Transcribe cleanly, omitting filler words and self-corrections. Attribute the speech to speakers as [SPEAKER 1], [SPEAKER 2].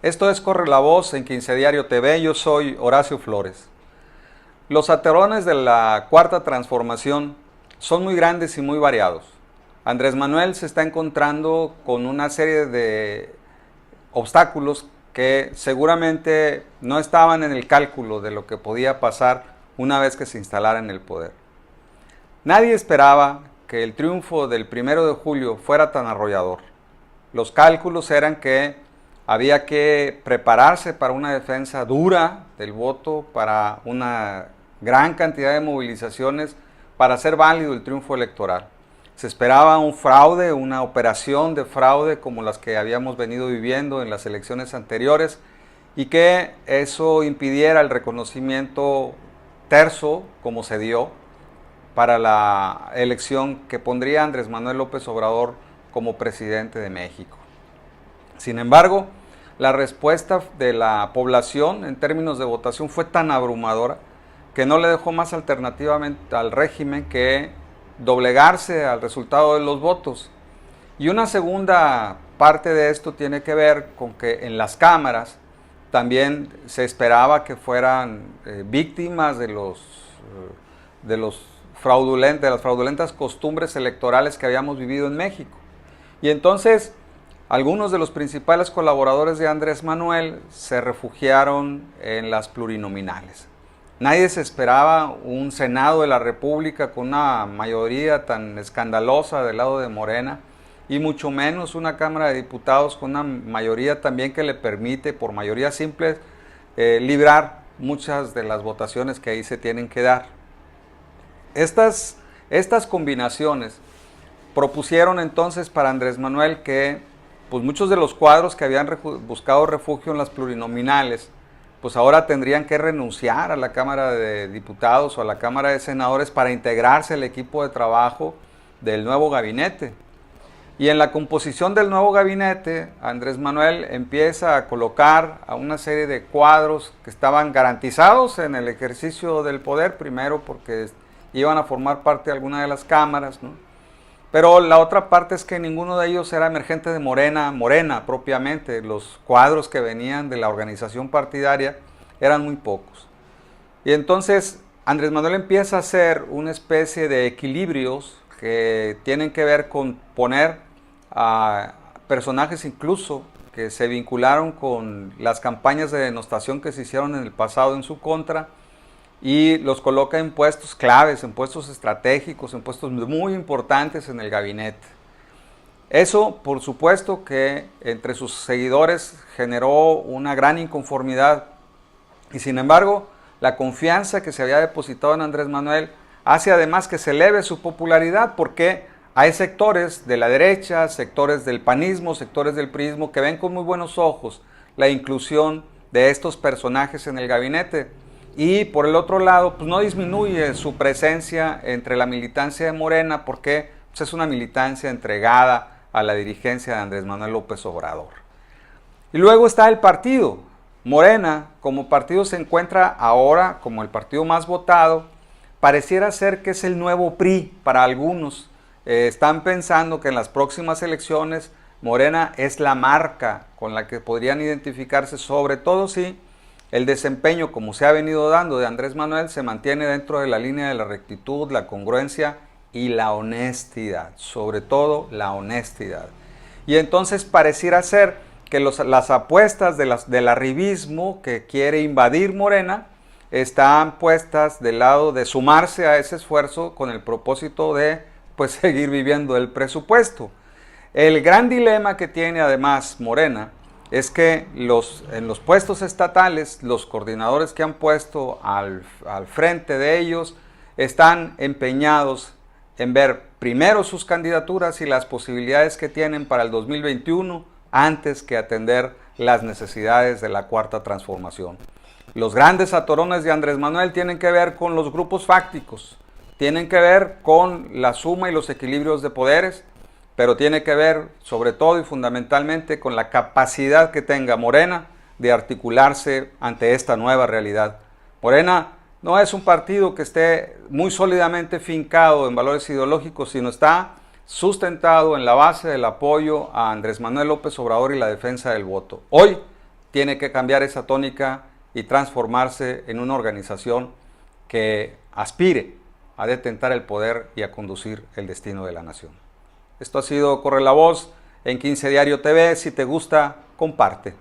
[SPEAKER 1] Esto es Corre la Voz en Quince Diario TV, yo soy Horacio Flores. Los aterones de la Cuarta Transformación son muy grandes y muy variados. Andrés Manuel se está encontrando con una serie de obstáculos que seguramente no estaban en el cálculo de lo que podía pasar una vez que se instalara en el poder. Nadie esperaba que el triunfo del 1 de julio fuera tan arrollador. Los cálculos eran que había que prepararse para una defensa dura del voto, para una gran cantidad de movilizaciones para hacer válido el triunfo electoral. Se esperaba un fraude, una operación de fraude como las que habíamos venido viviendo en las elecciones anteriores y que eso impidiera el reconocimiento terso, como se dio, para la elección que pondría a Andrés Manuel López Obrador como presidente de México. Sin embargo, la respuesta de la población en términos de votación fue tan abrumadora que no le dejó más alternativamente al régimen que doblegarse al resultado de los votos. Y una segunda parte de esto tiene que ver con que en las cámaras también se esperaba que fueran víctimas de las fraudulentas costumbres electorales que habíamos vivido en México. Y entonces algunos de los principales colaboradores de Andrés Manuel se refugiaron en las plurinominales. Nadie se esperaba un Senado de la República con una mayoría tan escandalosa del lado de Morena y mucho menos una Cámara de Diputados con una mayoría también que le permite, por mayoría simple, librar muchas de las votaciones que ahí se tienen que dar. Estas combinaciones propusieron entonces para Andrés Manuel que pues muchos de los cuadros que habían buscado refugio en las plurinominales, pues ahora tendrían que renunciar a la Cámara de Diputados o a la Cámara de Senadores para integrarse al equipo de trabajo del nuevo gabinete. Y en la composición del nuevo gabinete, Andrés Manuel empieza a colocar a una serie de cuadros que estaban garantizados en el ejercicio del poder, primero porque iban a formar parte de alguna de las cámaras, ¿no? Pero la otra parte es que ninguno de ellos era emergente de Morena propiamente. Los cuadros que venían de la organización partidaria eran muy pocos. Y entonces Andrés Manuel empieza a hacer una especie de equilibrios que tienen que ver con poner a personajes incluso que se vincularon con las campañas de denostación que se hicieron en el pasado en su contra, y los coloca en puestos claves, en puestos estratégicos, en puestos muy importantes en el gabinete. Eso, por supuesto, que entre sus seguidores generó una gran inconformidad y, sin embargo, la confianza que se había depositado en Andrés Manuel hace además que se eleve su popularidad, porque hay sectores de la derecha, sectores del panismo, sectores del priismo que ven con muy buenos ojos la inclusión de estos personajes en el gabinete. Y por el otro lado, pues no disminuye su presencia entre la militancia de Morena, porque pues es una militancia entregada a la dirigencia de Andrés Manuel López Obrador. Y luego está el partido. Morena, como partido, se encuentra ahora como el partido más votado. Pareciera ser que es el nuevo PRI para algunos. Están pensando que en las próximas elecciones Morena es la marca con la que podrían identificarse, sobre todo si el desempeño, como se ha venido dando, de Andrés Manuel se mantiene dentro de la línea de la rectitud, la congruencia y la honestidad, sobre todo la honestidad. Y entonces pareciera ser que las apuestas del arribismo que quiere invadir Morena están puestas del lado de sumarse a ese esfuerzo con el propósito de pues seguir viviendo el presupuesto. El gran dilema que tiene además Morena es que en los puestos estatales, los coordinadores que han puesto al frente de ellos están empeñados en ver primero sus candidaturas y las posibilidades que tienen para el 2021 antes que atender las necesidades de la Cuarta Transformación. Los grandes atorones de Andrés Manuel tienen que ver con los grupos fácticos, tienen que ver con la suma y los equilibrios de poderes, pero tiene que ver sobre todo y fundamentalmente con la capacidad que tenga Morena de articularse ante esta nueva realidad. Morena no es un partido que esté muy sólidamente fincado en valores ideológicos, sino está sustentado en la base del apoyo a Andrés Manuel López Obrador y la defensa del voto. Hoy tiene que cambiar esa tónica y transformarse en una organización que aspire a detentar el poder y a conducir el destino de la nación. Esto ha sido Corre la Voz en 15 Diario TV. Si te gusta, comparte.